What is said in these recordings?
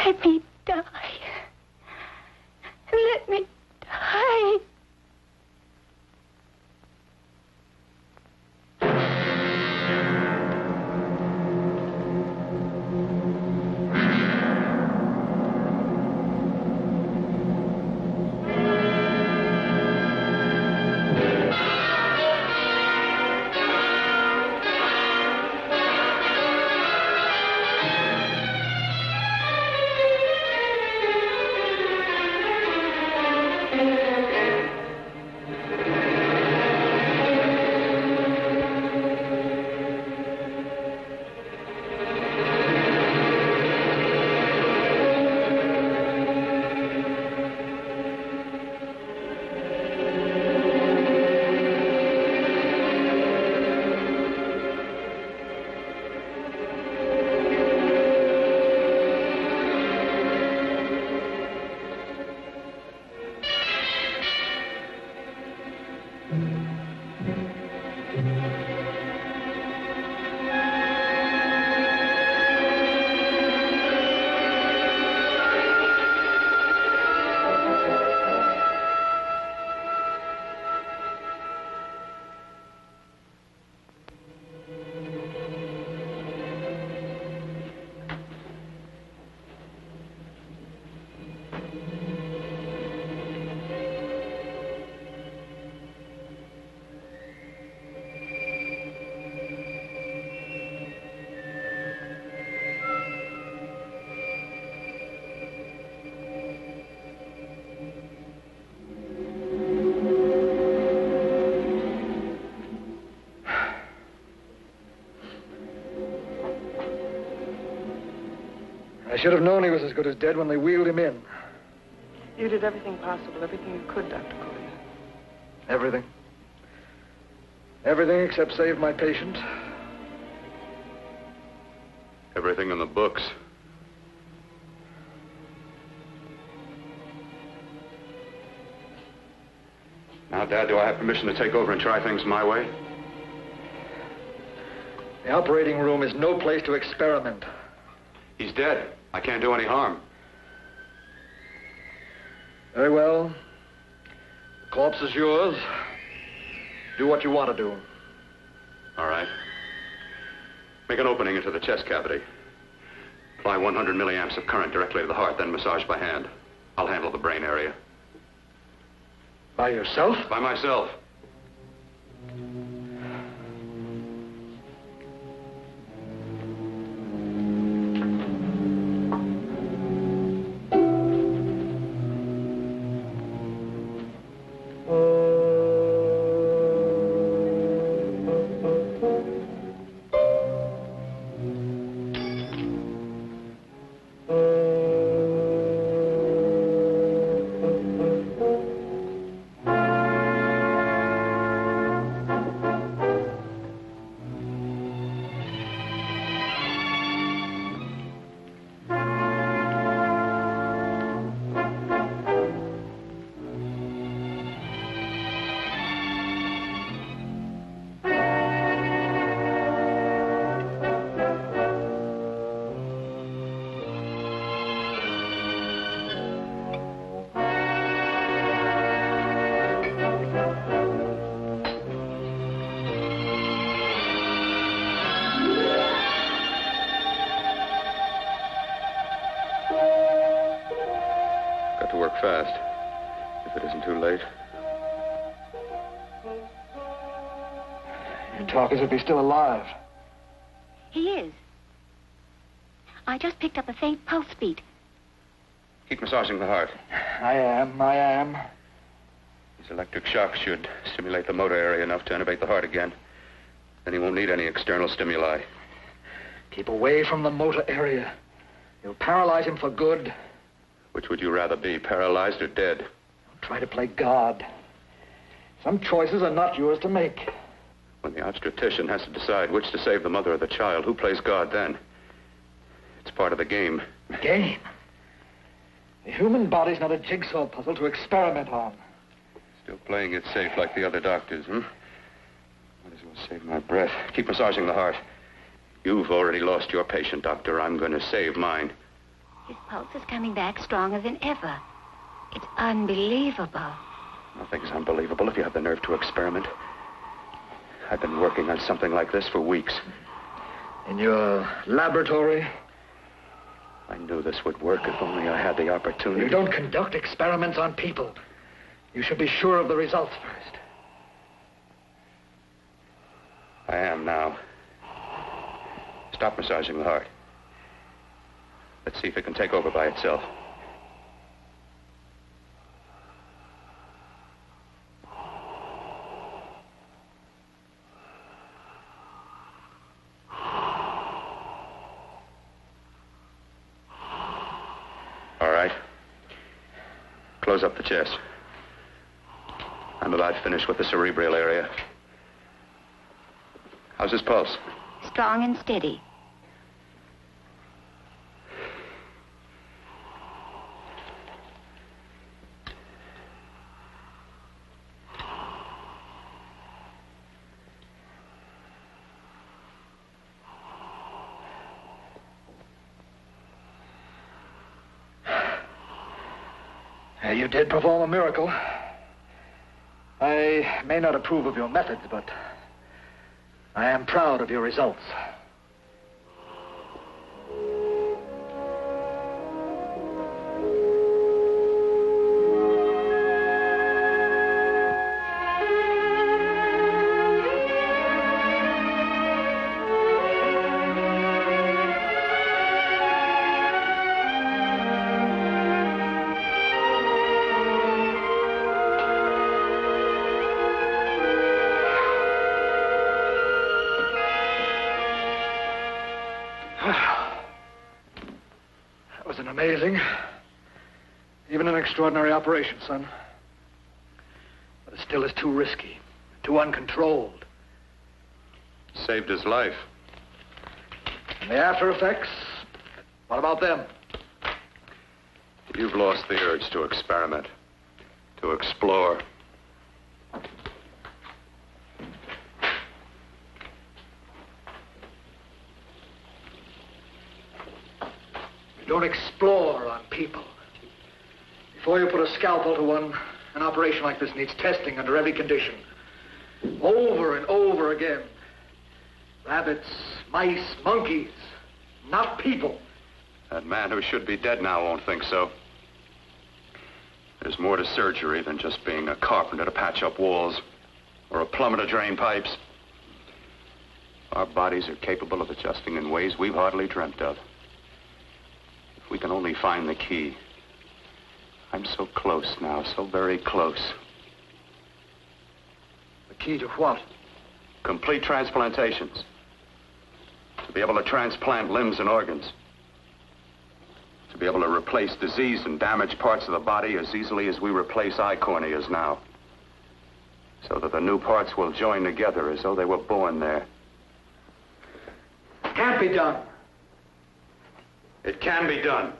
Let me die. Let me die. I should have known he was as good as dead when they wheeled him in. You did everything possible, everything you could, Dr. Cody. Everything. Everything except save my patient. Everything in the books. Now, Dad, do I have permission to take over and try things my way? The operating room is no place to experiment. He's dead. I can't do any harm. Very well. The corpse is yours. Do what you want to do. All right. Make an opening into the chest cavity. Apply 100 milliamps of current directly to the heart, then massage by hand. I'll handle the brain area. By yourself? By myself. Fast, if it isn't too late. You talk as if he's still alive. He is. I just picked up a faint pulse beat. Keep massaging the heart. I am. These electric shocks should stimulate the motor area enough to innervate the heart again. Then he won't need any external stimuli. Keep away from the motor area. You'll paralyze him for good. Which would you rather be, paralyzed or dead? Don't try to play God. Some choices are not yours to make. When the obstetrician has to decide which to save the mother or the child, who plays God then? It's part of the game. Game? The human body's not a jigsaw puzzle to experiment on. Still playing it safe like the other doctors, Might as well save my breath. Keep massaging the heart. You've already lost your patient, Doctor. I'm going to save mine. His pulse is coming back stronger than ever. It's unbelievable. Nothing's unbelievable if you have the nerve to experiment. I've been working on something like this for weeks. In your laboratory? I knew this would work if only I had the opportunity. You don't conduct experiments on people. You should be sure of the results first. I am now. Stop massaging the heart. Let's see if it can take over by itself. All right. Close up the chest. I'm about finished with the cerebral area. How's his pulse? Strong and steady. You did perform a miracle. I may not approve of your methods, but I am proud of your results. Amazing. Even an extraordinary operation, son. But it still is too risky, too uncontrolled. Saved his life. And the after effects? What about them? You've lost the urge to experiment, to explore. Don't explore on people. Before you put a scalpel to one, an operation like this needs testing under every condition. Over and over again. Rabbits, mice, monkeys, not people. That man who should be dead now won't think so. There's more to surgery than just being a carpenter to patch up walls or a plumber to drain pipes. Our bodies are capable of adjusting in ways we've hardly dreamt of. If we can only find the key. I'm so close now, so very close. The key to what? Complete transplantations. To be able to transplant limbs and organs. To be able to replace diseased and damaged parts of the body as easily as we replace eye corneas now. So that the new parts will join together as though they were born there. Can't be done. It can be done.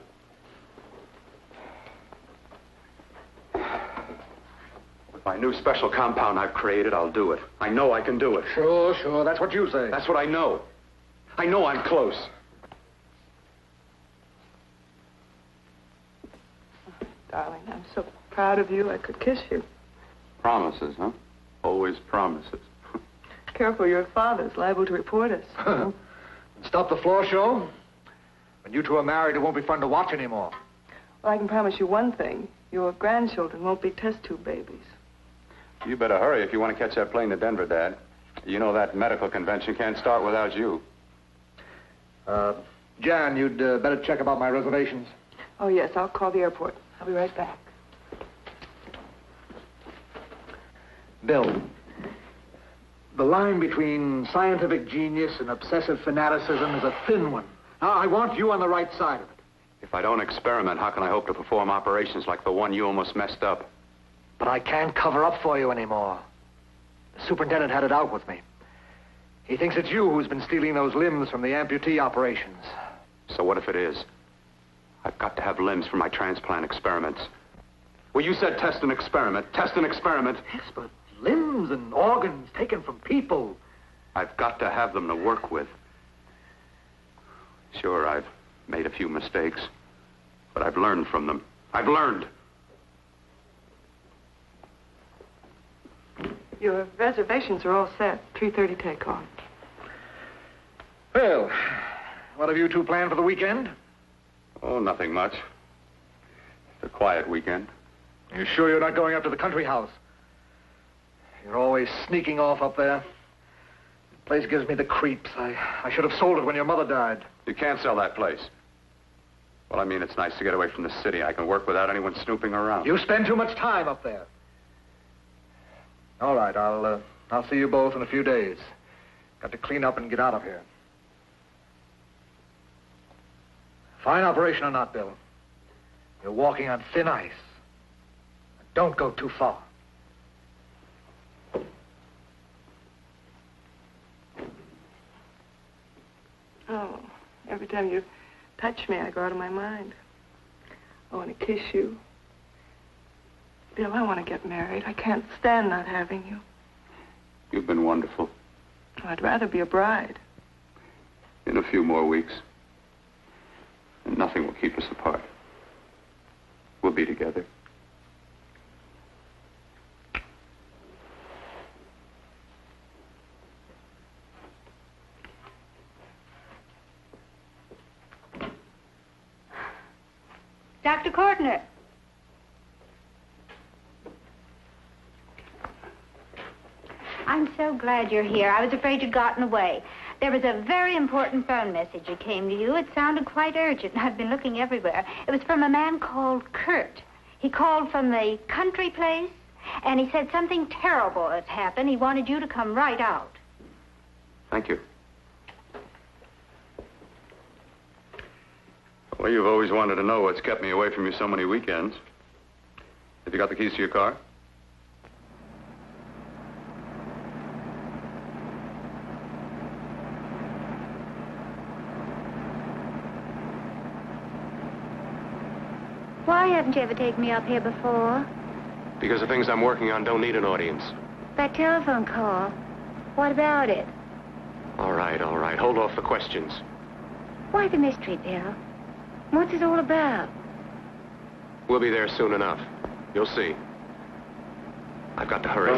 With my new special compound I've created, I'll do it. I know I can do it. Sure. That's what you say. That's what I know. I know I'm close. Darling, I'm so proud of you, I could kiss you. Promises, huh? Always promises. Careful, your father's liable to report us. Stop the floor show. When you two are married, it won't be fun to watch anymore. Well, I can promise you one thing. Your grandchildren won't be test tube babies. You better hurry if you want to catch that plane to Denver, Dad. You know that medical convention can't start without you. Jan, you'd better check about my reservations. Oh, yes, I'll call the airport. I'll be right back. Bill, the line between scientific genius and obsessive fanaticism is a thin one. Now, I want you on the right side of it. If I don't experiment, how can I hope to perform operations like the one you almost messed up? But I can't cover up for you anymore. The superintendent had it out with me. He thinks it's you who's been stealing those limbs from the amputee operations. So what if it is? I've got to have limbs for my transplant experiments. Well, you said test and experiment. Test and experiment. Yes, but limbs and organs taken from people. I've got to have them to work with. Sure, I've made a few mistakes. But I've learned from them. I've learned. Your reservations are all set. 3:30 takeoff. Well, what have you two planned for the weekend? Oh, nothing much. It's a quiet weekend. Are you sure you're not going up to the country house? You're always sneaking off up there. The place gives me the creeps. I should have sold it when your mother died. You can't sell that place. Well, I mean, it's nice to get away from the city. I can work without anyone snooping around. You spend too much time up there. All right, I'll see you both in a few days. Got to clean up and get out of here. Fine operation or not, Bill. You're walking on thin ice. Don't go too far. Oh, every time you touch me, I go out of my mind. I want to kiss you. Bill, I want to get married. I can't stand not having you. You've been wonderful. I'd rather be a bride. In a few more weeks. And nothing will keep us apart. We'll be together. Dr. Cortner. I'm so glad you're here. I was afraid you'd gotten away. There was a very important phone message that came to you. It sounded quite urgent. I've been looking everywhere. It was from a man called Kurt. He called from the country place, and he said something terrible has happened. He wanted you to come right out. Thank you. Well, you've always wanted to know what's kept me away from you so many weekends. Have you got the keys to your car? Why haven't you ever taken me up here before? Because the things I'm working on don't need an audience. That telephone call. What about it? All right, all right. Hold off the questions. Why the mystery, Bill? What's it all about? We'll be there soon enough. You'll see. I've got to hurry.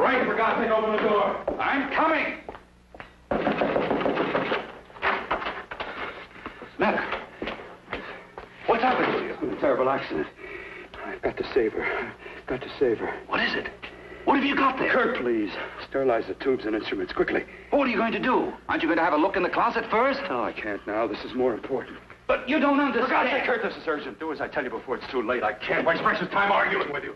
right, for God's sake, open the door. I'm coming. What's the matter? What's happened to you? A terrible accident. I've got to save her. Got to save her. What is it? What have you got there? Kurt, please. Sterilize the tubes and instruments, quickly. What are you going to do? Aren't you going to have a look in the closet first? No, I can't now. This is more important. But you don't understand. For God's sake, Kurt, this is urgent. Do as I tell you before it's too late. I can't waste precious time arguing with you.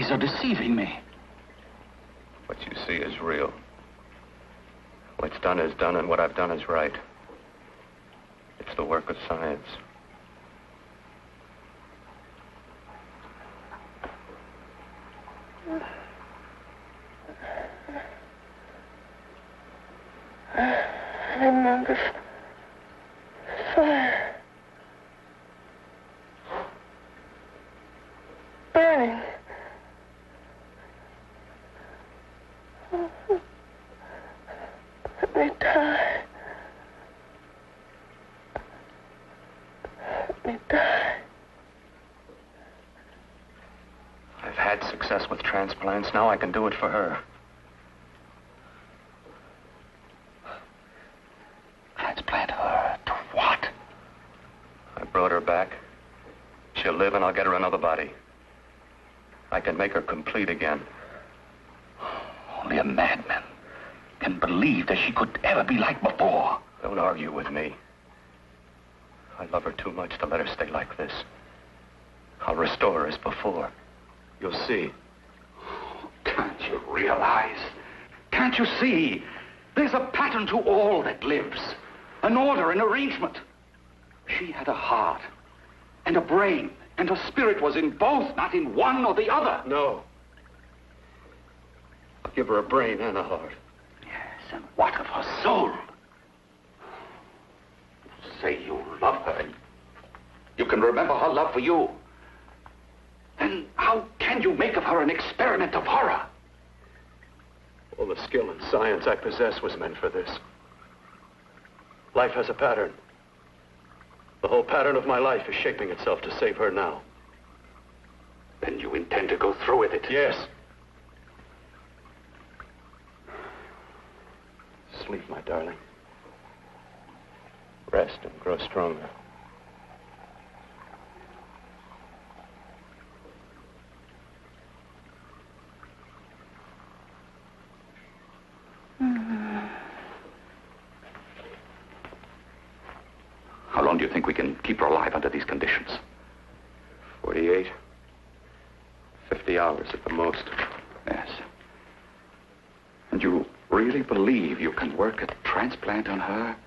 Are deceiving me. What you see is real. What's done is done, and what I've done is right. It's the work of science. I remember fire. Burning. Let me die. Let me die. I've had success with transplants. Now I can do it for her. Transplant her to what? I brought her back. She'll live, and I'll get her another body. I can make her complete again. Only a madman can believe that she could ever be like before. Don't argue with me. I love her too much to let her stay like this. I'll restore her as before. You'll see. Can't you realize? Can't you see? There's a pattern to all that lives. An order, an arrangement. She had a heart and a brain, and her spirit was in both, not in one or the other. No. I'll give her a brain and a heart. Yes, and what of her soul? You say you love her, and you can remember her love for you. Then how can you make of her an experiment of horror? All the skill and science I possess was meant for this. Life has a pattern. The whole pattern of my life is shaping itself to save her now. Then you intend to go through with it? Yes. Sleep, my darling. Rest and grow stronger. How long do you think we can keep her alive under these conditions? 48. 50 hours at the most. Yes. And you really believe you can work a transplant on her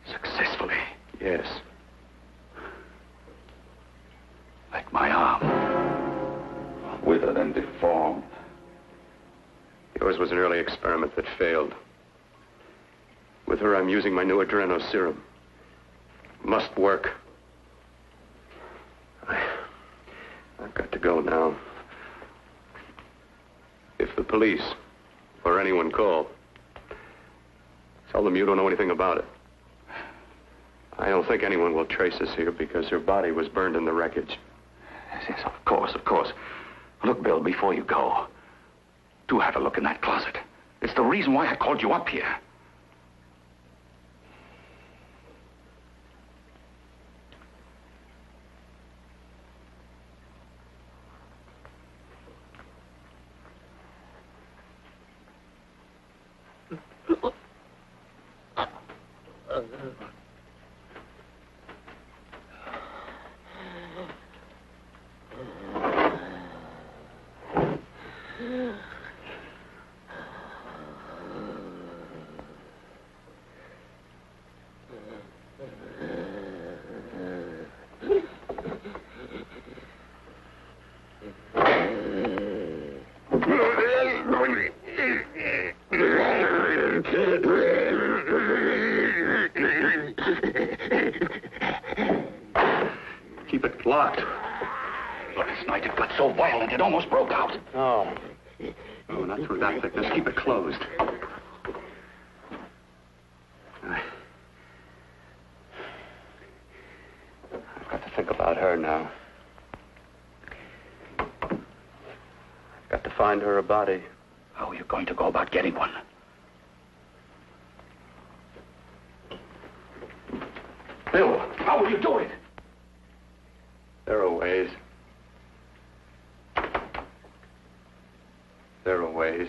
successfully? Yes. Like my arm. Withered and deformed. Yours was an early experiment that failed. With her, I'm using my new adreno serum. Must work. I've got to go now. If the police or anyone call, tell them you don't know anything about it. I don't think anyone will trace us here because her body was burned in the wreckage. Yes, of course, of course. Look, Bill, before you go, do have a look in that closet. It's the reason why I called you up here. Keep it locked. Last night it got so violent it almost broke out. Oh. Oh, not through that thickness. Keep it closed. I've got to think about her now. I've got to find her a body. How are you going to go about getting one? Bill, how will you do it? There are ways. There are ways.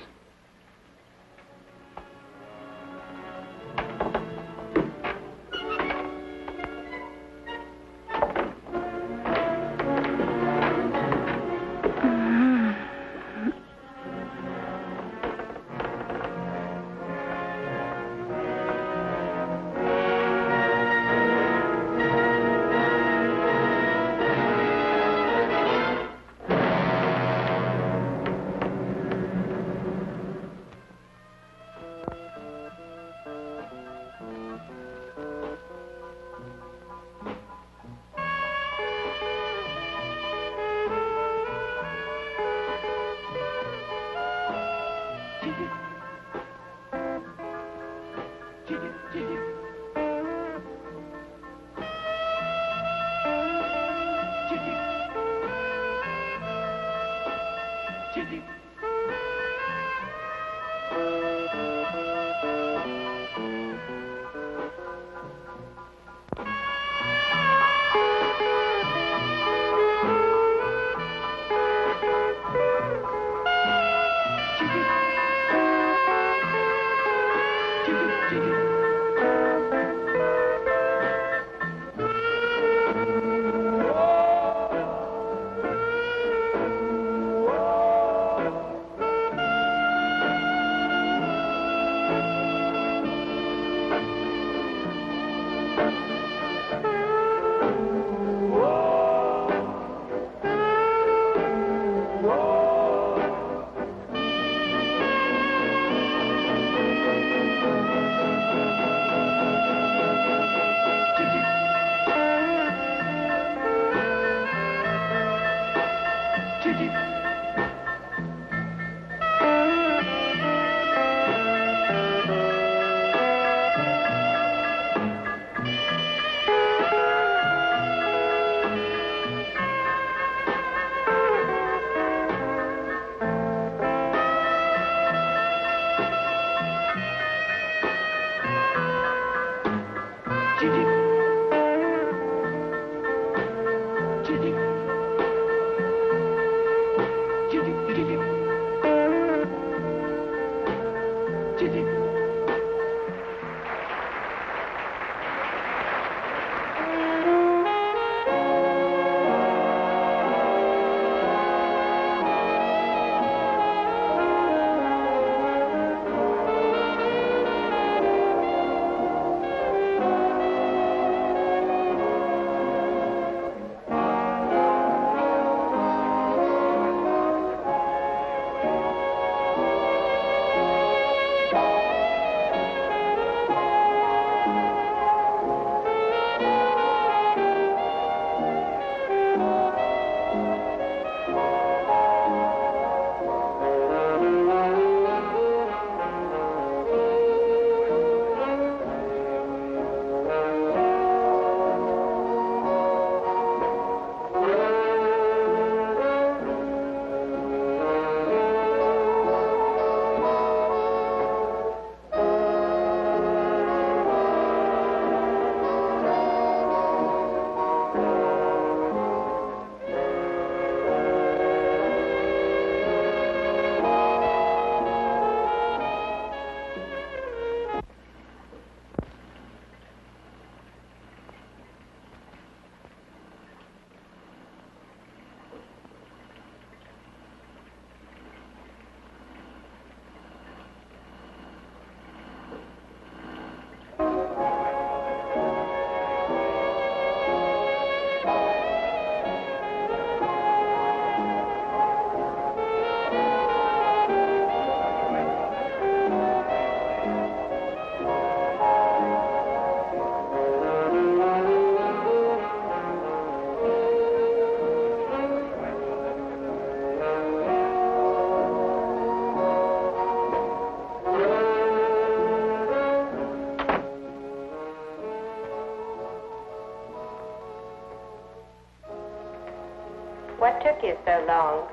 What took you so long?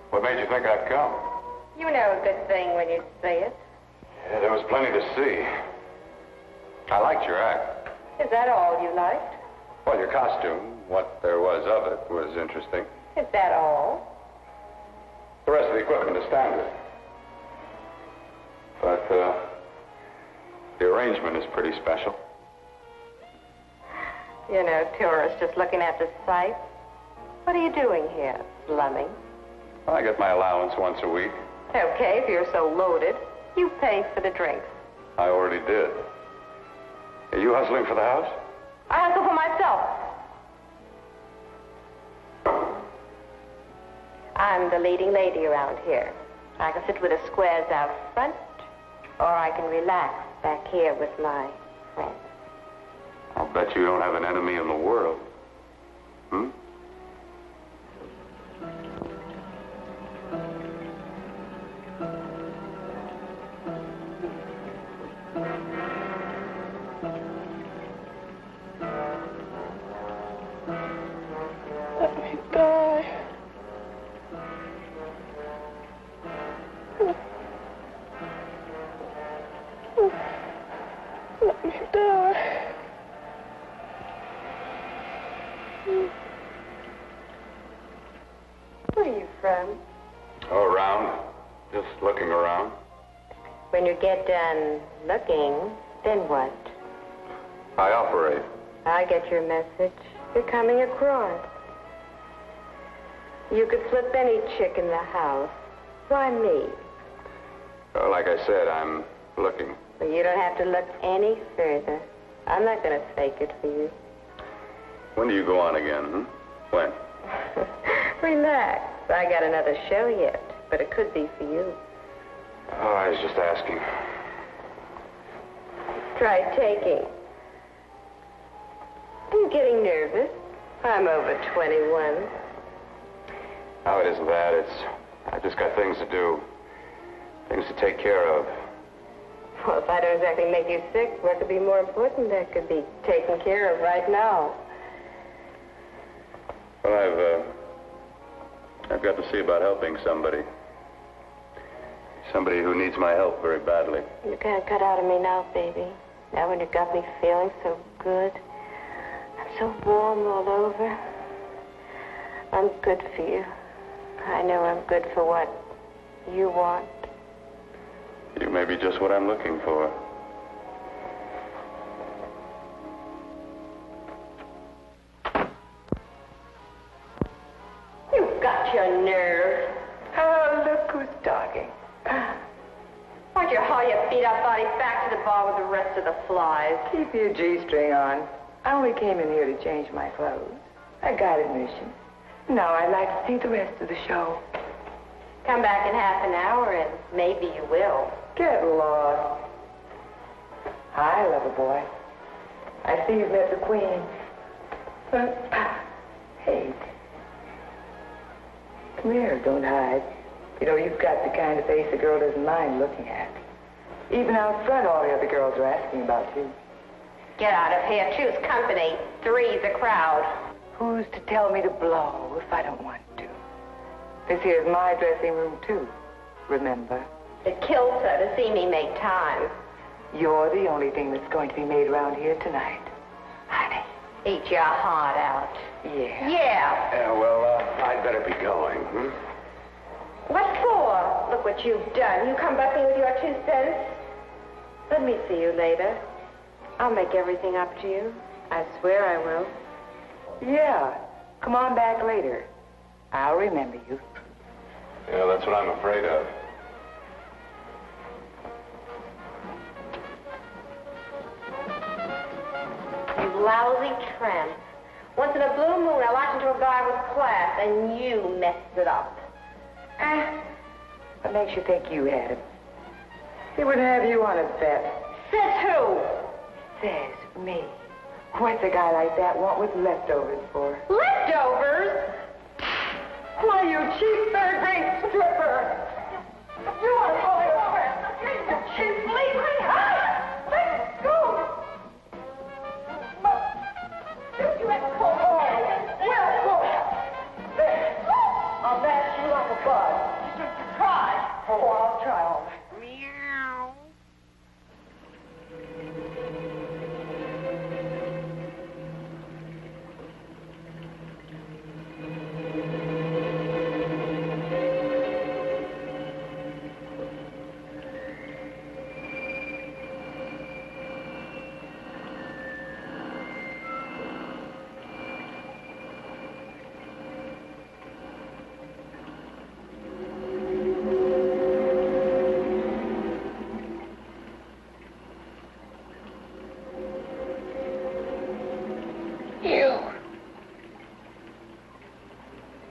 What made you think I'd come? You know a good thing when you see it. Yeah, there was plenty to see. I liked your act. Is that all you liked? Well, your costume, what there was of it, was interesting. Is that all? The rest of the equipment is standard. But, the arrangement is pretty special. You know, tourists just looking at the sights. What are you doing here, slumming? I get my allowance once a week. Okay, if you're so loaded, you pay for the drinks. I already did. Are you hustling for the house? I hustle for myself. I'm the leading lady around here. I can sit with the squares out front, or I can relax back here with my friends. I'll bet you don't have an enemy in the world. Hmm? Let me die. Let me die. Where are you from? Oh, around. Just looking around. When you get done looking, then what? I operate. I get your message. You're coming across. You could flip any chick in the house. Why me? Well, like I said, I'm looking. Well, you don't have to look any further. I'm not going to fake it for you. When do you go on again, When? Relax. I got another show yet, but it could be for you. Oh, I was just asking. Try taking. Are you getting nervous? I'm over 21. No, it isn't that. I've just got things to do. Things to take care of. Well, if I don't exactly make you sick, what could be more important that could be taken care of right now? Well, I've got to see about helping somebody. Somebody who needs my help very badly. You can't cut out of me now, baby. Now when you got me feeling so good. I'm so warm all over. I'm good for you. I know I'm good for what you want. You may be just what I'm looking for. You've got your nerve. Oh, look who's talking. Why'd you haul your beat-up body back to the bar with the rest of the flies? Keep your G-string on. I only came in here to change my clothes. I got admission. Now I'd like to see the rest of the show. Come back in half an hour and maybe you will. Get lost. Hi, lover boy. I see you've met the queen. Hey. Come here, don't hide. You know, you've got the kind of face a girl doesn't mind looking at. Even out front, all the other girls are asking about you. Get out of here. Choose company. Three's a crowd. Who's to tell me to blow if I don't want to? This here's my dressing room, too. Remember? It kills her to see me make time. You're the only thing that's going to be made around here tonight. Honey. Eat your heart out. Yeah. Yeah. Yeah, well, I'd better be going, What for? Look what you've done. You come bucking with your 2 cents. Let me see you later. I'll make everything up to you. I swear I will. Yeah. Come on back later. I'll remember you. Yeah, that's what I'm afraid of. You lousy tramp. Once in a blue moon, I walked into a bar with class, and you messed it up. What makes you think you had him? He wouldn't have you on his bet. Says who? Says me. What's a guy like that want with leftovers for? Leftovers? Why, you cheap third-rate stripper! You want to pull it over? You cheap bleeding! Let go! You let go! Well, there.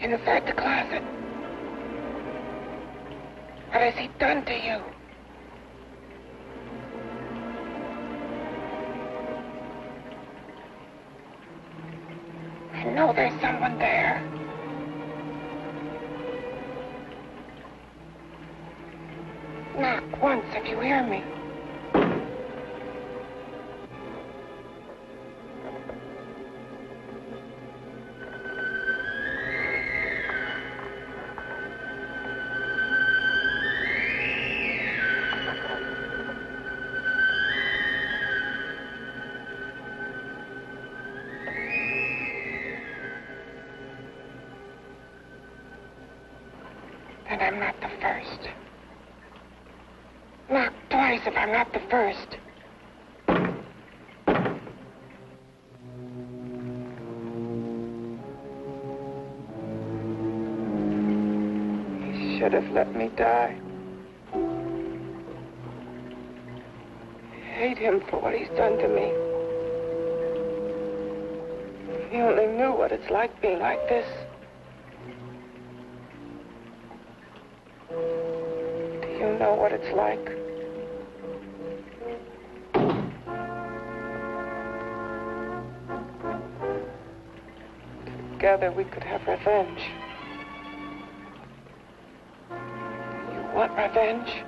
Inside the closet. What has he done to you? I know there's someone there. Knock once if you hear me. And I'm not the first. Knock twice if I'm not the first. He should have let me die. I hate him for what he's done to me. If he only knew what it's like being like this. You know what it's like. Together we could have revenge. You want revenge?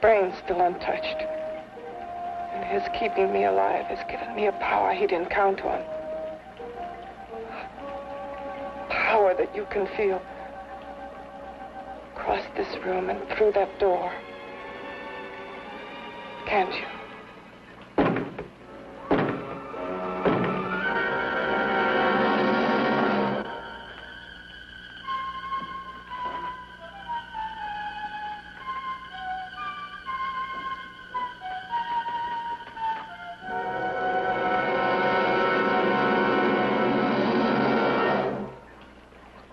Brain's still untouched. And his keeping me alive has given me a power he didn't count on. Power that you can feel. Across this room and through that door. Can't you?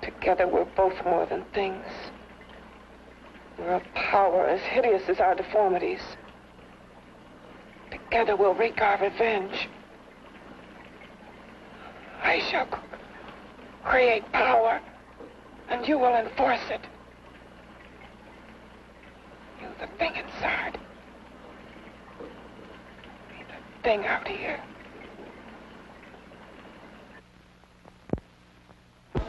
Together we're both more than things. We're a power as hideous as our deformities. Together we'll wreak our revenge. I shall create power, and you will enforce it. You, the thing inside. Me, the thing out here.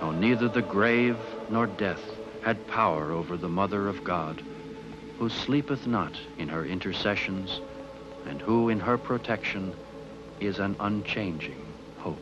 Oh, neither the grave nor death had power over the Mother of God, who sleepeth not in her intercessions, and who in her protection is an unchanging hope.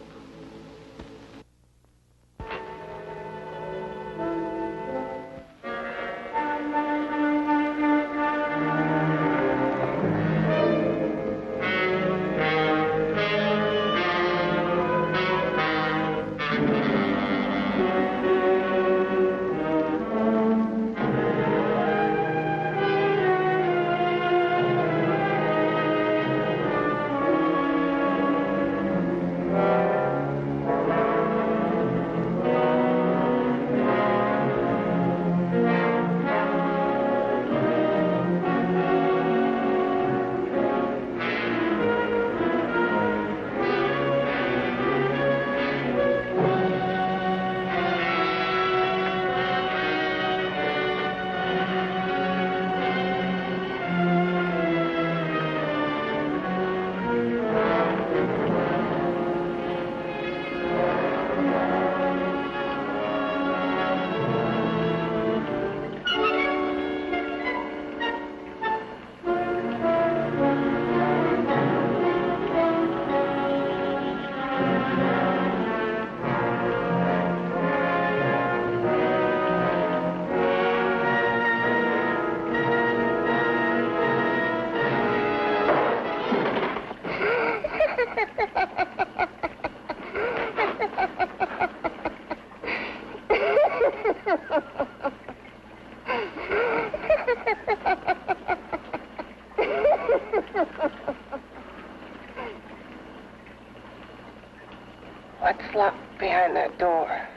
What's locked behind that door?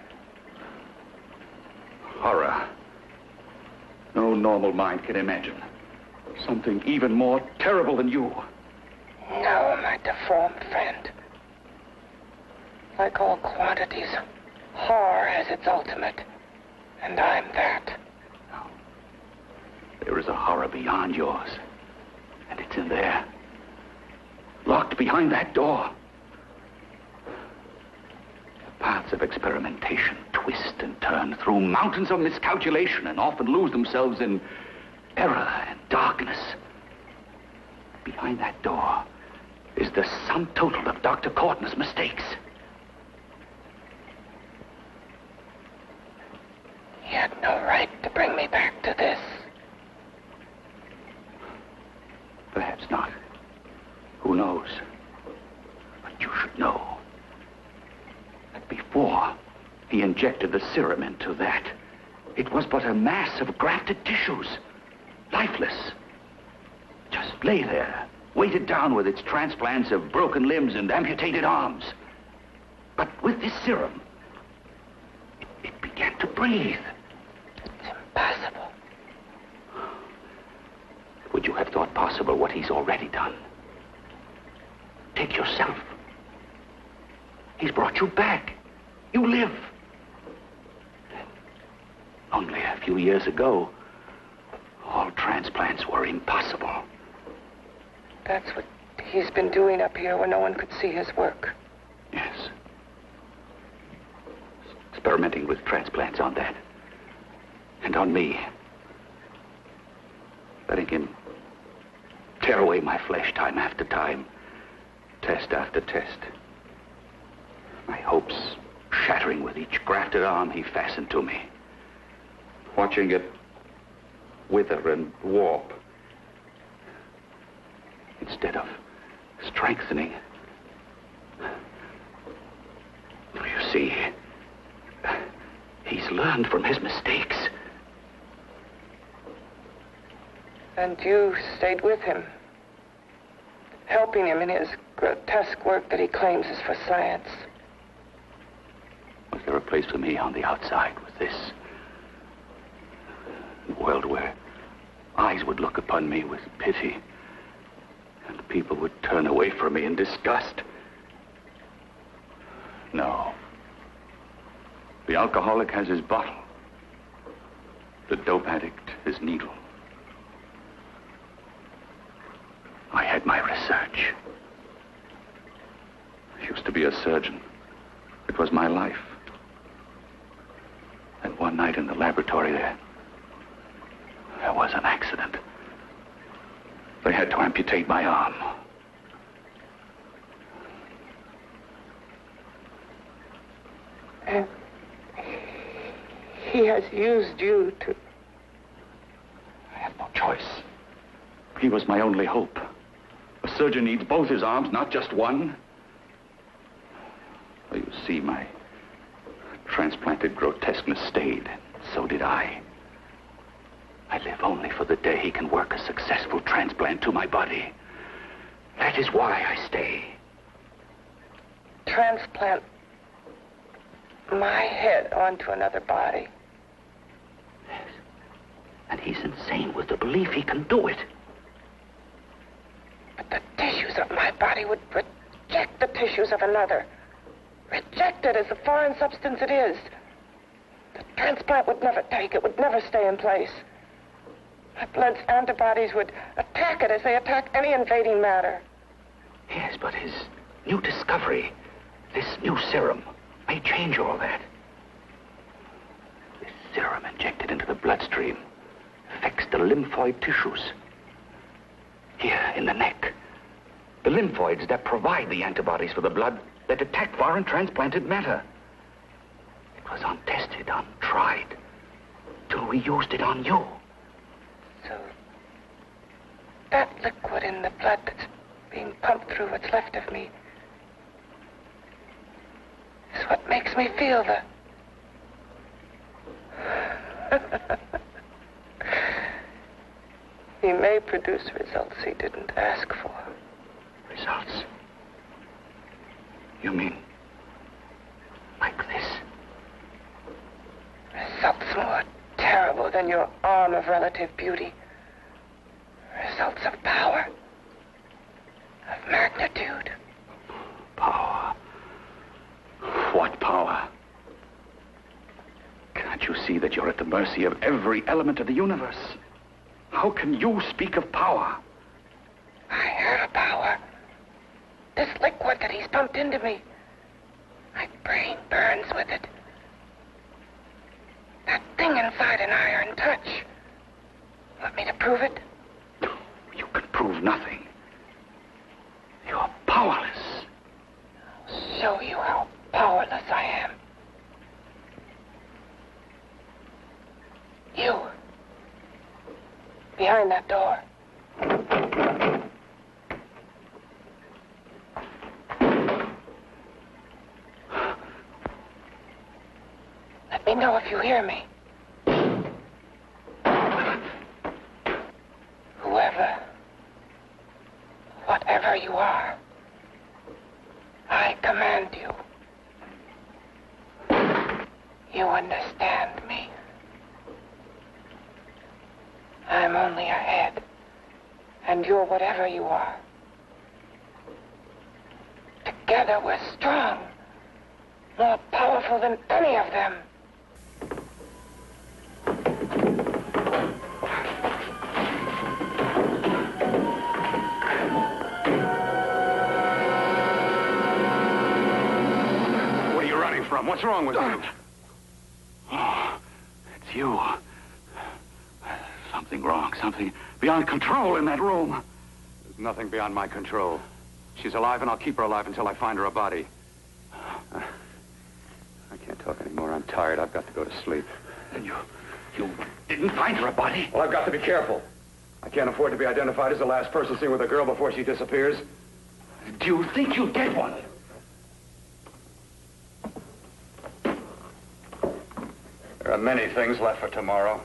Horror. No normal mind can imagine. Something even more terrible than you. No, my deformed friend. Like all quantities, horror has its ultimate. And I'm that. No. There is a horror beyond yours. And it's in there. Locked behind that door. The paths of experimentation twist and turn through mountains of miscalculation and often lose themselves in error and darkness. Behind that door is the sum total of Dr. Cortner's mistakes. He had no right to bring me back to this. Perhaps not. Who knows? But you should know that before he injected the serum into that, it was but a mass of grafted tissues, lifeless. Just lay there, weighted down with its transplants of broken limbs and amputated arms. But with this serum, it began to breathe. It's impossible. Would you have thought possible what he's already done? Take yourself. He's brought you back. You live. Only a few years ago, all transplants were impossible. That's what he's been doing up here where no one could see his work. Yes. Experimenting with transplants on that. And on me. Letting him tear away my flesh time after time. Test after test. My hopes shattering with each grafted arm he fastened to me. Watching it wither and warp. Instead of strengthening. You see, he's learned from his mistakes. And you stayed with him, helping him in his grotesque work that he claims is for science. Was there a place for me on the outside with this? A world where eyes would look upon me with pity and people would turn away from me in disgust? No. The alcoholic has his bottle. The dope addict his needle. I had my research. I used to be a surgeon. It was my life. And one night in the laboratory there was an accident. They had to amputate my arm. And he has used you to... I have no choice. He was my only hope. A surgeon needs both his arms, not just one. Well, you see, my transplanted grotesqueness stayed. So did I. I live only for the day he can work a successful transplant to my body. That is why I stay. Transplant my head onto another body. Yes. And he's insane with the belief he can do it. But the tissues of my body would reject the tissues of another. Reject it as the foreign substance it is. The transplant would never take it, would never stay in place. My blood's antibodies would attack it as they attack any invading matter. Yes, but his new discovery, this new serum, may change all that. This serum injected into the bloodstream affects the lymphoid tissues. Here in the neck. The lymphoids that provide the antibodies for the blood that attack foreign transplanted matter. It was untested, untried, till we used it on you. So, that liquid in the blood that's being pumped through what's left of me is what makes me feel the... He may produce results he didn't ask for. Results? You mean than your arm of relative beauty. Results of power, of magnitude. Power. What power? Can't you see that you're at the mercy of every element of the universe? How can you speak of power? I have power. This liquid that he's pumped into me. My brain burns with it. That thing inside an iron touch. Want me to prove it? You can prove nothing. You're powerless. I'll show you how powerless I am. You. Behind that door. Let me know if you hear me. Whoever, whatever you are, I command you. You understand me. I'm only a head, and you're whatever you are. Together we're strong, more powerful than any of them. What are you running from? What's wrong with you? Oh, it's you. Something wrong, something beyond control in that room. There's nothing beyond my control. She's alive, and I'll keep her alive until I find her a body. I can't talk anymore. I'm tired. I've got to go to sleep. And you didn't find her a body? Well, I've got to be careful. I can't afford to be identified as the last person seen with a girl before she disappears. Do you think you'll get one? There are many things left for tomorrow.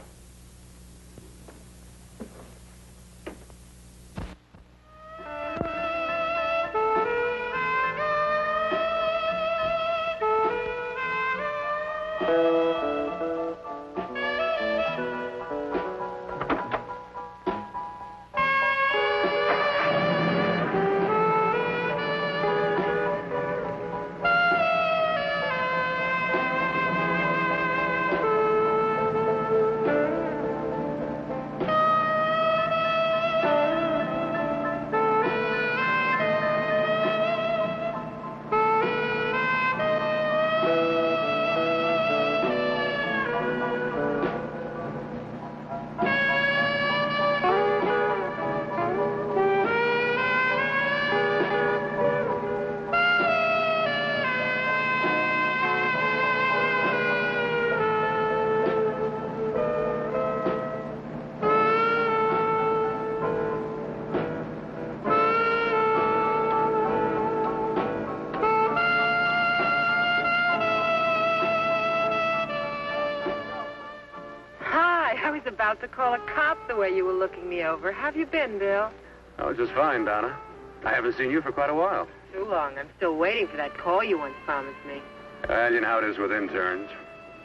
About to call a cop the way you were looking me over. How have you been, Bill? Oh, just fine, Donna. I haven't seen you for quite a while. Too long. I'm still waiting for that call you once promised me. You know how it is with interns.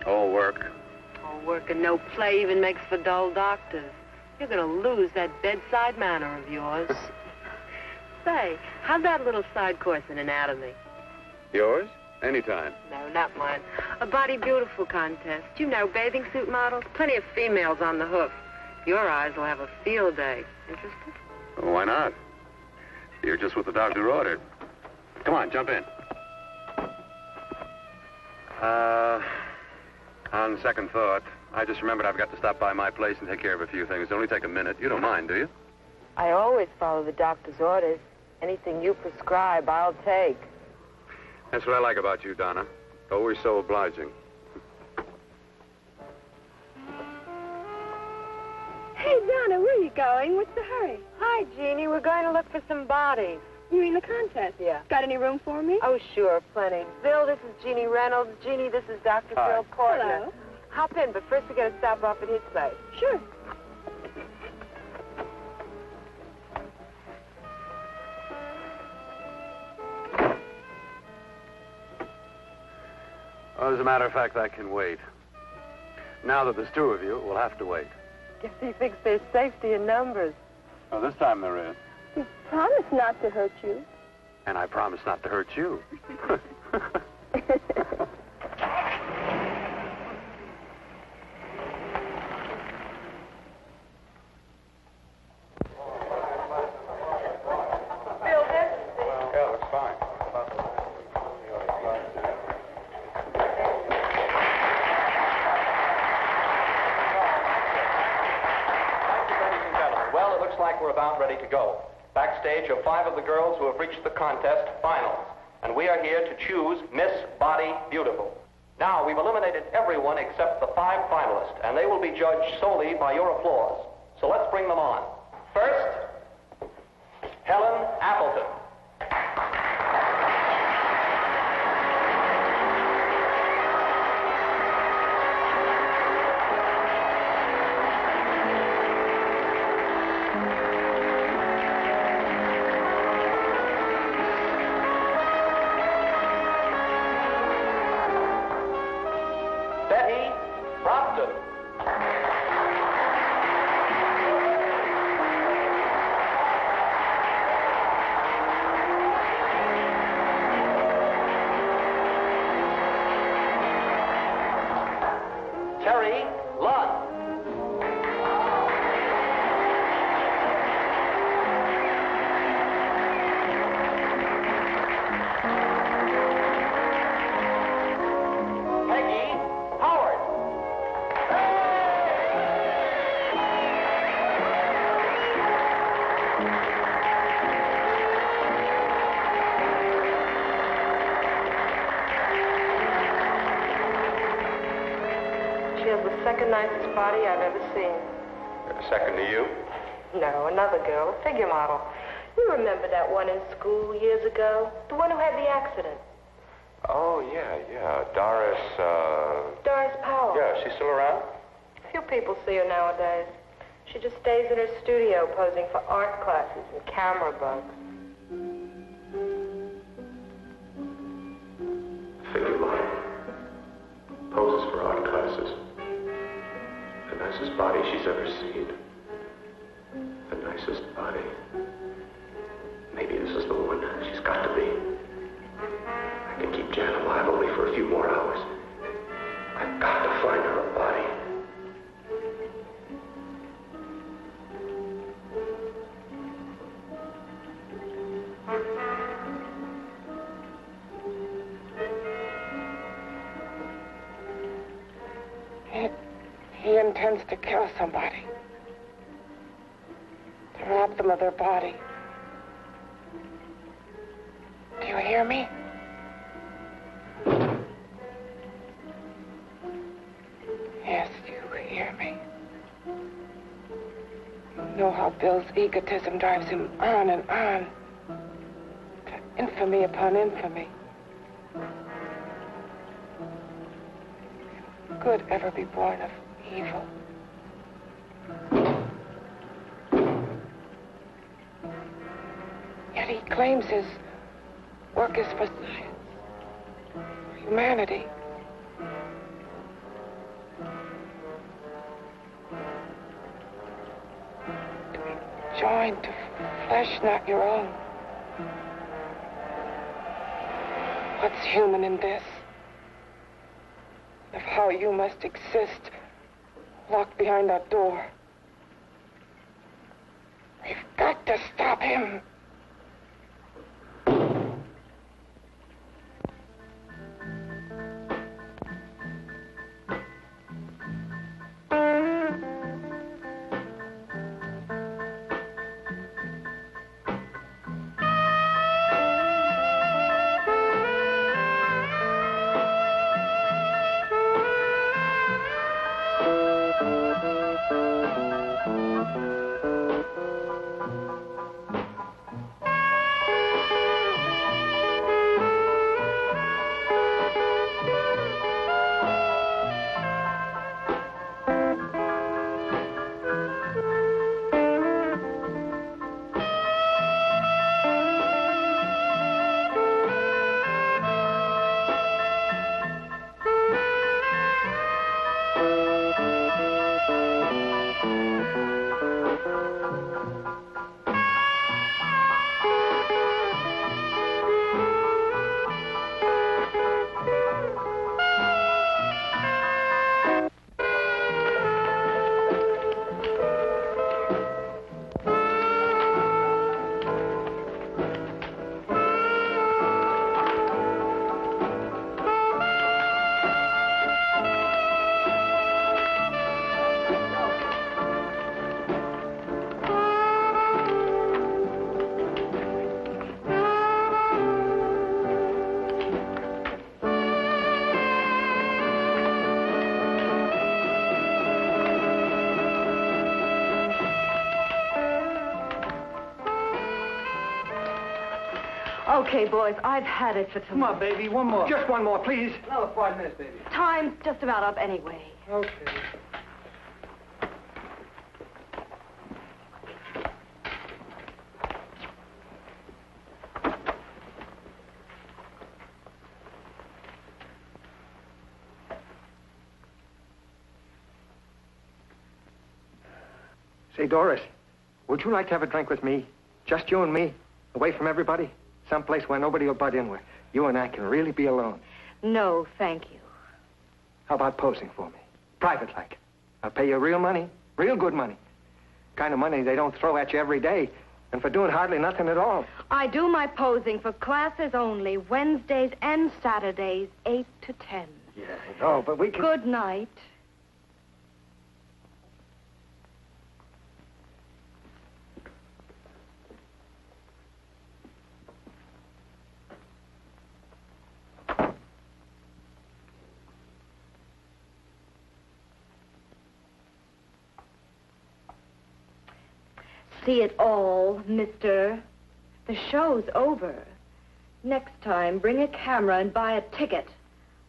All work. All work and no play even makes for dull doctors. You're going to lose that bedside manner of yours. Say, how's that little side course in anatomy? Yours? Anytime. No, not mine. A body beautiful contest. You know, bathing suit models. Plenty of females on the hoof. Your eyes will have a field day. Interested? Well, why not? You're just what the doctor ordered. Come on, jump in. On second thought, I just remembered I've got to stop by my place and take care of a few things. It'll only take a minute. You don't mind, do you? I always follow the doctor's orders. Anything you prescribe, I'll take. That's what I like about you, Donna. Always so obliging. Hey, Donna, where are you going? What's the hurry? Hi, Jeannie. We're going to look for some bodies. You mean the contest? Yeah. Got any room for me? Oh, sure, plenty. Bill, this is Jeannie Reynolds. Jeannie, this is Dr. Hi. Bill Cortner. Hello. Hop in, but first we got to stop off at his place. Sure. Well, as a matter of fact, I can wait. Now that there's two of you, we'll have to wait. Guess he thinks there's safety in numbers. Well, this time there is. You promised not to hurt you. And I promise not to hurt you. Ready to go. Backstage are 5 of the girls who have reached the contest finals, and we are here to choose Miss Body Beautiful. Now, we've eliminated everyone except the 5 finalists, and they will be judged solely by your applause. So let's bring them on. First, Helen Appleton. Second nicest body I've ever seen. Second to you? No, another girl, a figure model. You remember that one in school years ago? The one who had the accident. Oh, yeah. Doris, Doris Powell. Yeah, she's still around? Few people see her nowadays. She just stays in her studio posing for art classes and camera bugs. Figure model. Poses for art classes. The nicest body she's ever seen. The nicest body. Maybe this is the one. She's got to be. I can keep Jan alive only for a few more hours. I've got to find her a body. He intends to kill somebody. To rob them of their body. Do you hear me? Yes, you hear me. You know how Bill's egotism drives him on and on. To infamy upon infamy. Can good ever be born of evil? Yet he claims his work is for science, for humanity. To be joined to flesh not your own. What's human in this? Of how you must exist locked behind that door. We've got to stop him. Okay, boys, I've had it for tonight. Come on, baby, one more. Just one more, please. Another 5 minutes, baby. Time's just about up anyway. Okay. Say, Doris, would you like to have a drink with me? Just you and me, away from everybody? Someplace where nobody will butt in, where you and I can really be alone. No, thank you. How about posing for me? Private like. I'll pay you real money, real good money. Kind of money they don't throw at you every day, and for doing hardly nothing at all. I do my posing for classes only, Wednesdays and Saturdays, 8 to 10. Yeah, I know, but we can... Good night. See it all, mister. The show's over. Next time, bring a camera and buy a ticket.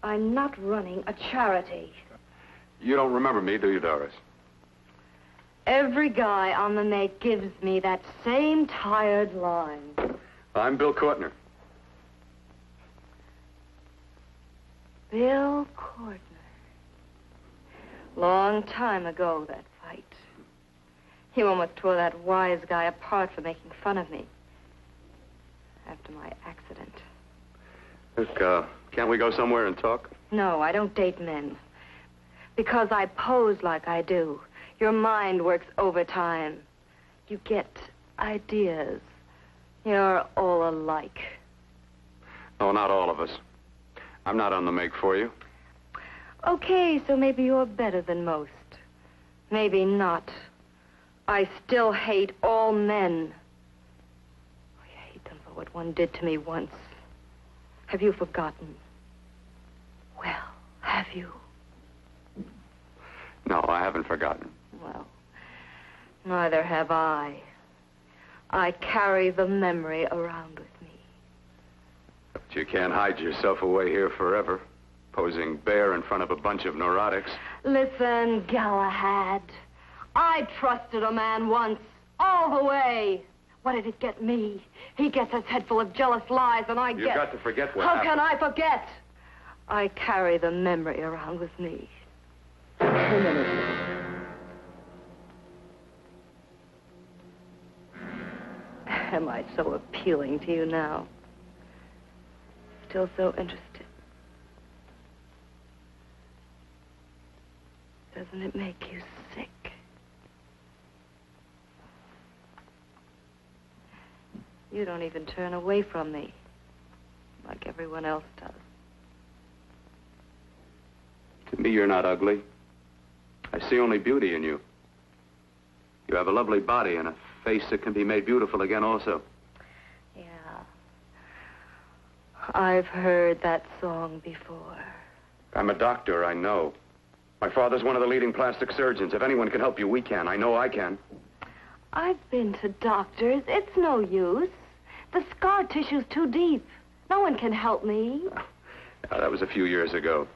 I'm not running a charity. You don't remember me, do you, Doris? Every guy on the make gives me that same tired line. I'm Bill Cortner. Bill Cortner. Long time ago, that fight. You almost tore that wise guy apart for making fun of me. After my accident. Look, can't we go somewhere and talk? No, I don't date men. Because I pose like I do. Your mind works overtime. You get ideas. You're all alike. Oh, not all of us. I'm not on the make for you. Okay, so maybe you're better than most. Maybe not. I still hate all men. I hate them for what one did to me once. Have you forgotten? Well, have you? No, I haven't forgotten. Well, neither have I. I carry the memory around with me. But you can't hide yourself away here forever, posing bare in front of a bunch of neurotics. Listen, Galahad. I trusted a man once, all the way. What did it get me? He gets his head full of jealous lies, and I get... You've got to forget what How happened. can I forget? I carry the memory around with me. Am I so appealing to you now? Still so interested? Doesn't it make you sick? You don't even turn away from me, like everyone else does. To me, you're not ugly. I see only beauty in you. You have a lovely body and a face that can be made beautiful again also. Yeah. I've heard that song before. I'm a doctor, I know. My father's one of the leading plastic surgeons. If anyone can help you, we can. I know I can. I've been to doctors. It's no use. The scar tissue's too deep. No one can help me. That was a few years ago.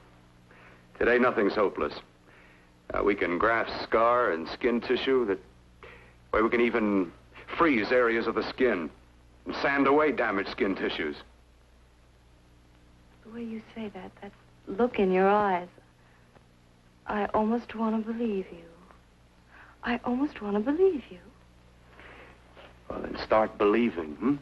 Today, nothing's hopeless. We can graft scar and skin tissue that... Well, we can even freeze areas of the skin and sand away damaged skin tissues. The way you say that look in your eyes, I almost want to believe you. I almost want to believe you. Well, then start believing, hmm?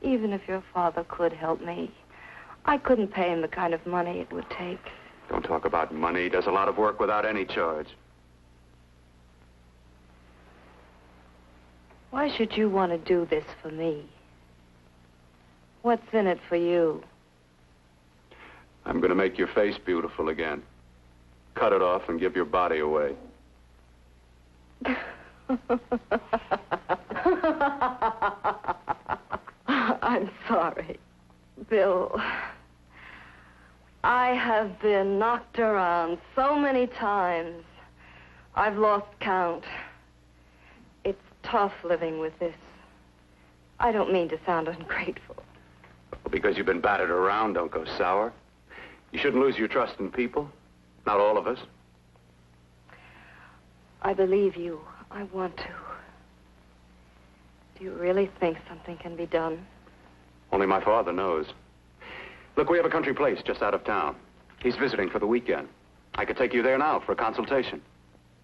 Even if your father could help me, I couldn't pay him the kind of money it would take. Don't talk about money. He does a lot of work without any charge. Why should you want to do this for me? What's in it for you? I'm going to make your face beautiful again. Cut it off and give your body away. I'm sorry. Bill, I have been knocked around so many times. I've lost count. It's tough living with this. I don't mean to sound ungrateful. Well, because you've been battered around, don't go sour. You shouldn't lose your trust in people. Not all of us. I believe you. I want to. Do you really think something can be done? Only my father knows. Look, we have a country place just out of town. He's visiting for the weekend. I could take you there now for a consultation.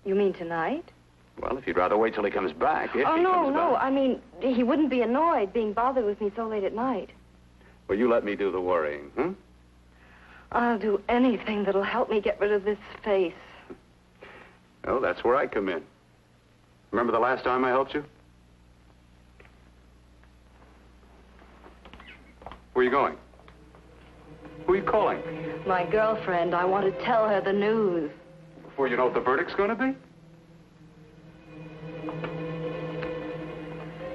You mean tonight? Well, if you'd rather wait till he comes back, if oh, he no, comes no. back. I mean, he wouldn't be annoyed being bothered with me so late at night. Well, you let me do the worrying, hmm? I'll do anything that'll help me get rid of this face. Oh, that's where I come in. Remember the last time I helped you? Where are you going? Who are you calling? My girlfriend. I want to tell her the news. Before you know what the verdict's going to be?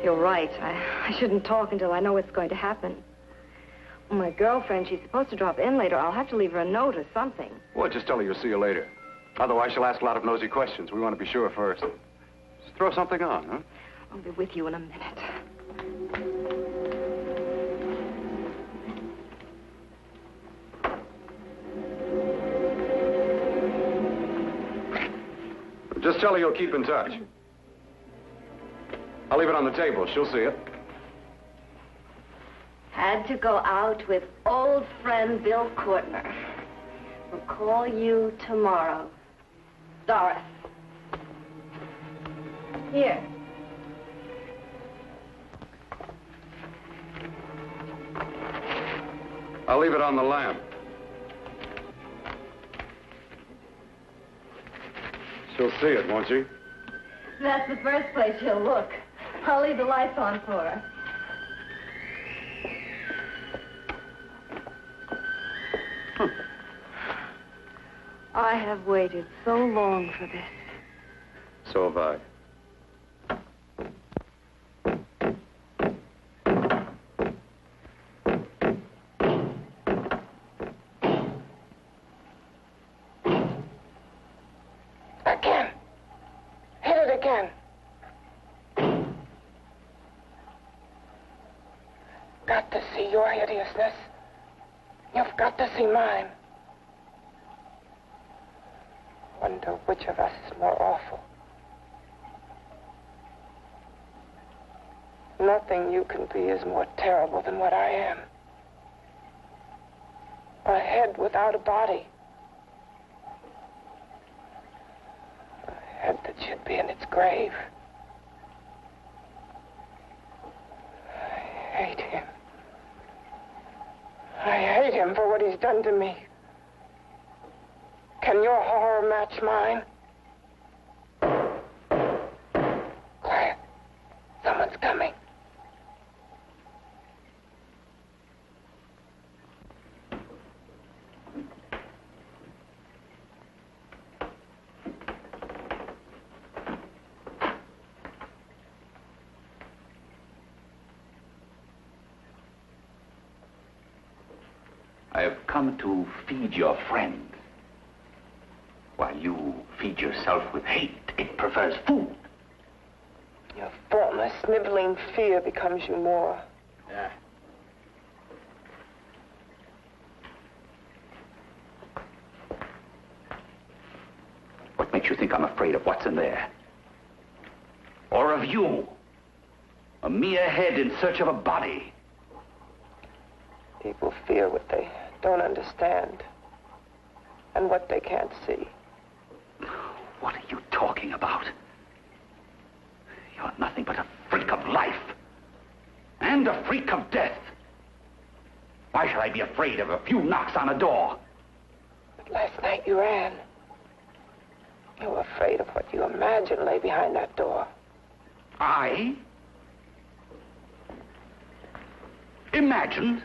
You're right. I shouldn't talk until I know what's going to happen. My girlfriend, she's supposed to drop in later. I'll have to leave her a note or something. Well, just tell her you'll see you later. Otherwise, she'll ask a lot of nosy questions. We want to be sure first. Just throw something on, huh? I'll be with you in a minute. Just tell her you'll keep in touch. I'll leave it on the table. She'll see it. Had to go out with old friend Bill Cortner. We'll call you tomorrow. Doris. Here. I'll leave it on the lamp. She'll see it, won't she? That's the first place she'll look. I'll leave the lights on for her. I have waited so long for this. So have I. Again. Hit it again. Got to see your hideousness. You've got to see mine. Wonder which of us is more awful. Nothing you can be is more terrible than what I am. A head without a body. A head that should be in its grave. I hate him. I hate him for what he's done to me. Can your horror match mine? Quiet. Someone's coming. I have come to feed your friend. While you feed yourself with hate, it prefers food. Your formless, sniveling fear becomes you more. Yeah. What makes you think I'm afraid of what's in there? Or of you? A mere head in search of a body. People fear what they don't understand and what they can't see. What are you talking about? You're nothing but a freak of life. And a freak of death. Why should I be afraid of a few knocks on a door? But last night you ran. You were afraid of what you imagined lay behind that door. I? Imagined?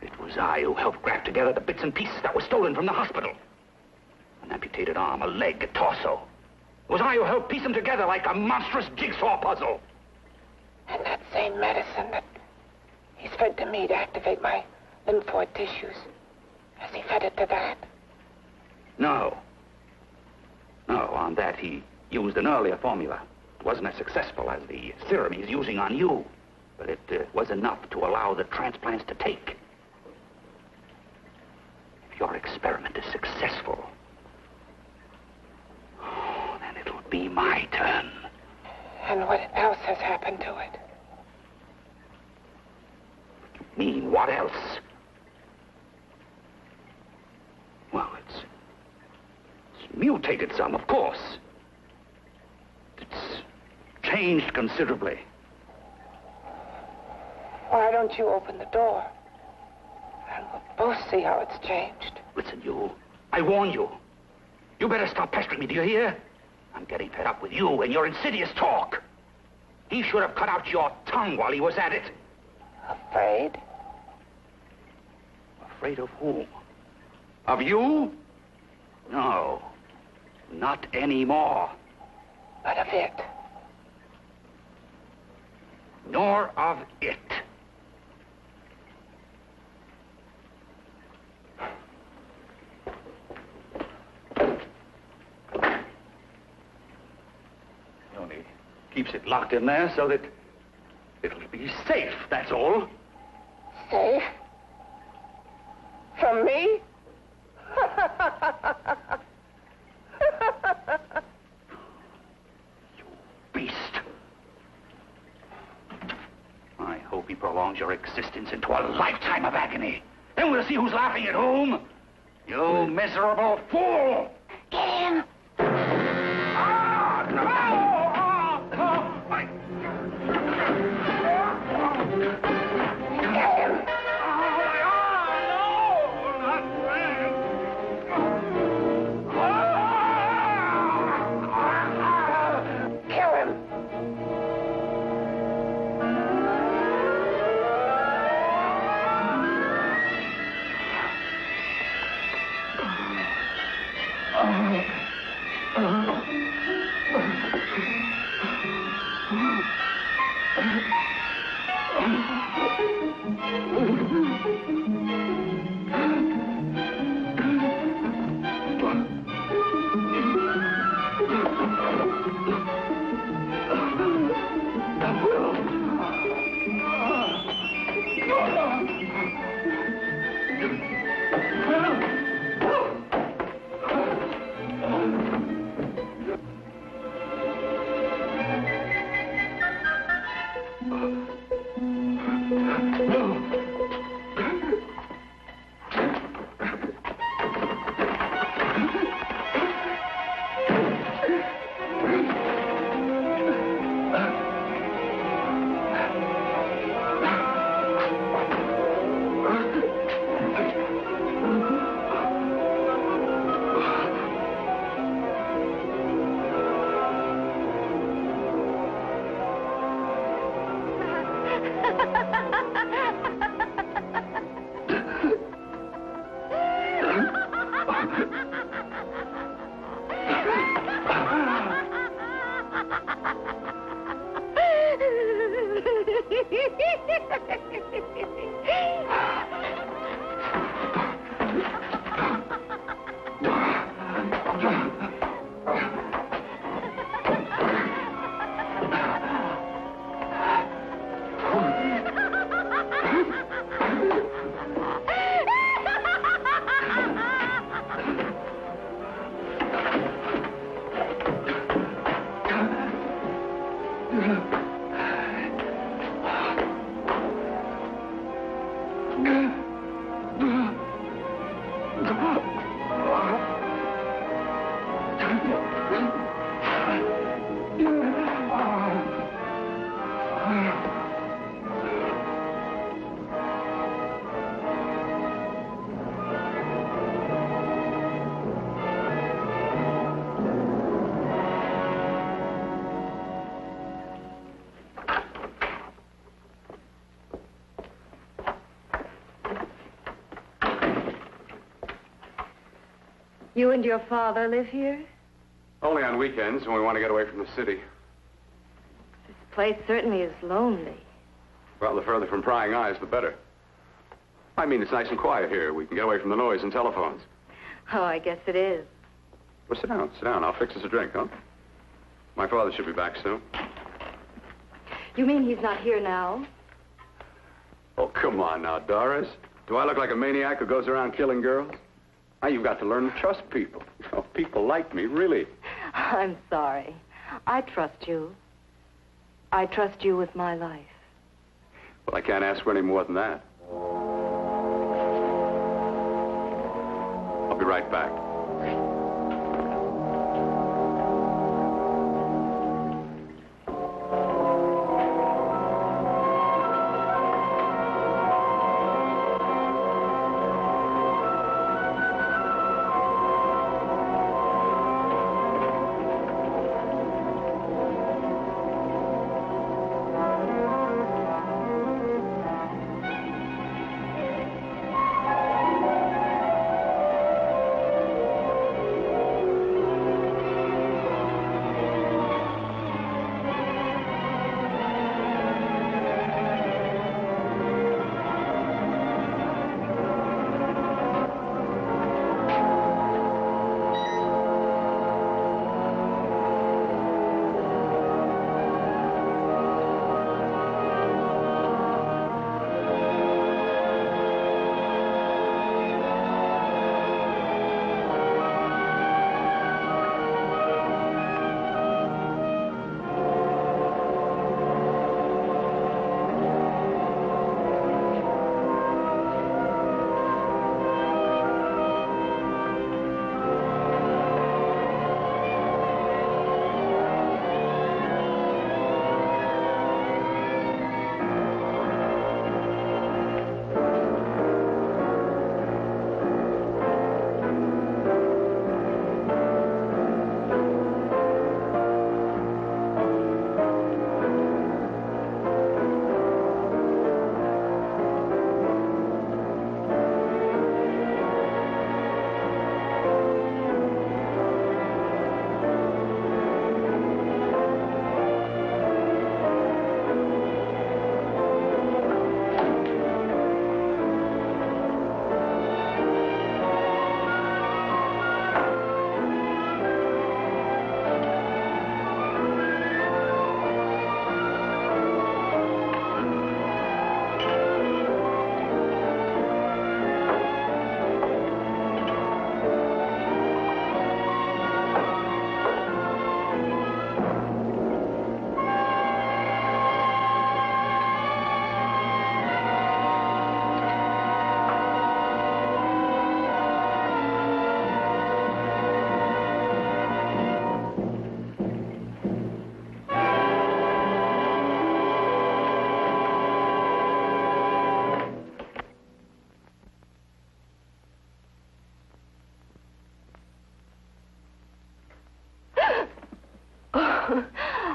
It was I who helped graft together the bits and pieces that were stolen from the hospital. An amputated arm, a leg, a torso. It was I who helped piece them together like a monstrous jigsaw puzzle. And that same medicine that he's fed to me to activate my lymphoid tissues. Has he fed it to that? No. No, on that he used an earlier formula. It wasn't as successful as the serum he's using on you, but it was enough to allow the transplants to take. If your experiment is successful, then it'll be my turn. And what else has happened to it? You mean, what else? Well, it's mutated some, of course. It's changed considerably. Why don't you open the door? And we'll both see how it's changed. Listen, you. I warn you. You better stop pestering me, do you hear? I'm getting fed up with you and your insidious talk. He should have cut out your tongue while he was at it. Afraid? Afraid of whom? Of you? No. Not anymore. But of it. Nor of it. He only keeps it locked in there so that it'll be safe, that's all. Safe? From me? You beast. I hope he prolongs your existence into a lifetime of agony. Then we'll see who's laughing at whom. You miserable fool! Get him! You and your father live here? Only on weekends when we want to get away from the city. This place certainly is lonely. Well, the further from prying eyes, the better. I mean, it's nice and quiet here. We can get away from the noise and telephones. Oh, I guess it is. Well, sit down. Sit down. I'll fix us a drink, huh? My father should be back soon. You mean he's not here now? Oh, come on now, Doris. Do I look like a maniac who goes around killing girls? Now, you've got to learn to trust people. Oh, people like me, really. I'm sorry. I trust you. I trust you with my life. Well, I can't ask for any more than that. I'll be right back.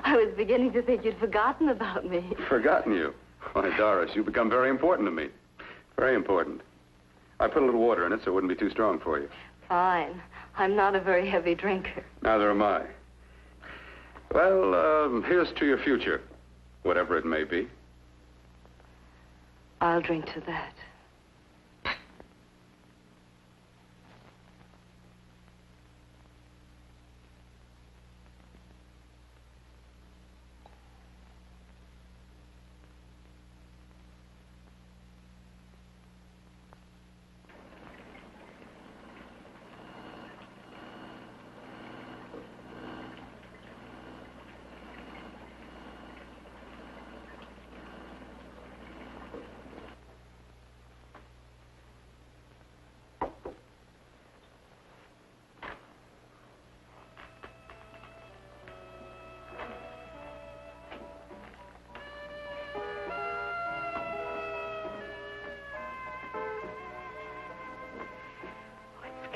I was beginning to think you'd forgotten about me. Forgotten you? Why, Doris, you've become very important to me. Very important. I put a little water in it so it wouldn't be too strong for you. Fine. I'm not a very heavy drinker. Neither am I. Well, here's to your future, whatever it may be. I'll drink to that.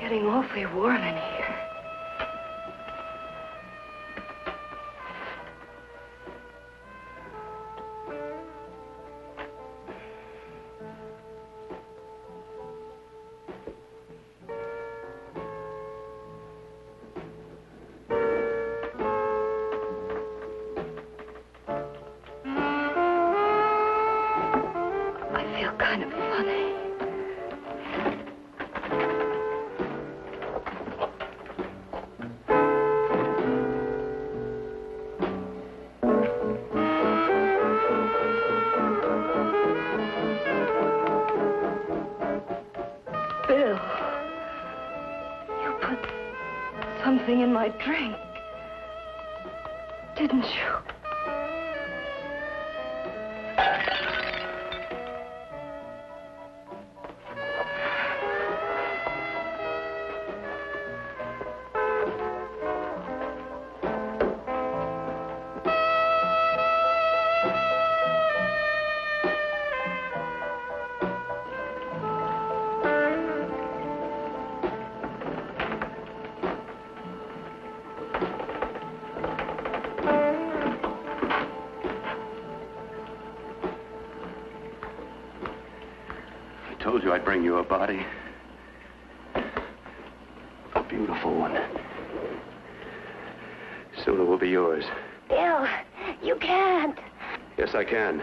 Getting awfully warm in here. put something in my drink. Didn't you? I told you I'd bring you a body. A beautiful one. Soon it will be yours. Bill, you can't. Yes, I can.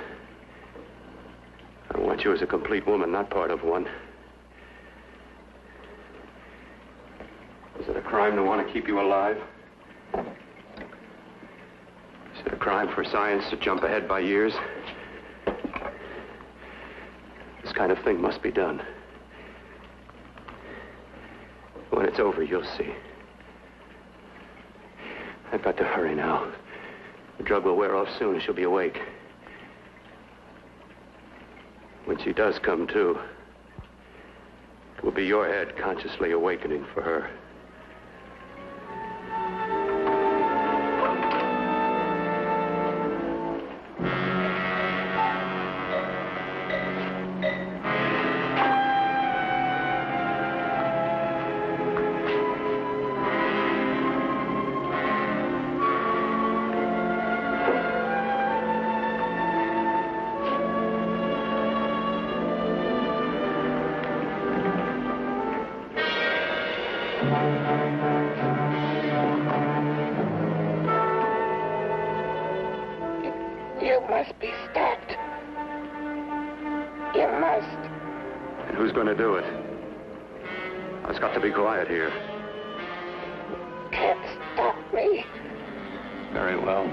I want you as a complete woman, not part of one. Is it a crime to want to keep you alive? Is it a crime for science to jump ahead by years? This kind of thing must be done. When it's over, you'll see. I've got to hurry now. The drug will wear off soon and she'll be awake. When she does come to, it will be your head consciously awakening for her. You must be stopped. You must. And who's going to do it? It's got to be quiet here. Can't stop me. Very well.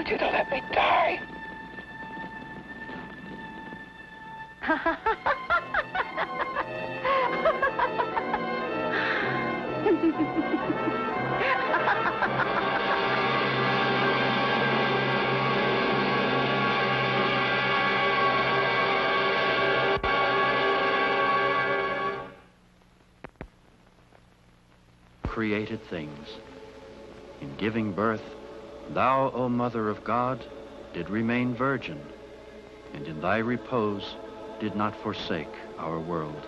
told you to let me die. Created things. In giving birth, thou, O Mother of God, did remain virgin, and in thy repose did not forsake our world.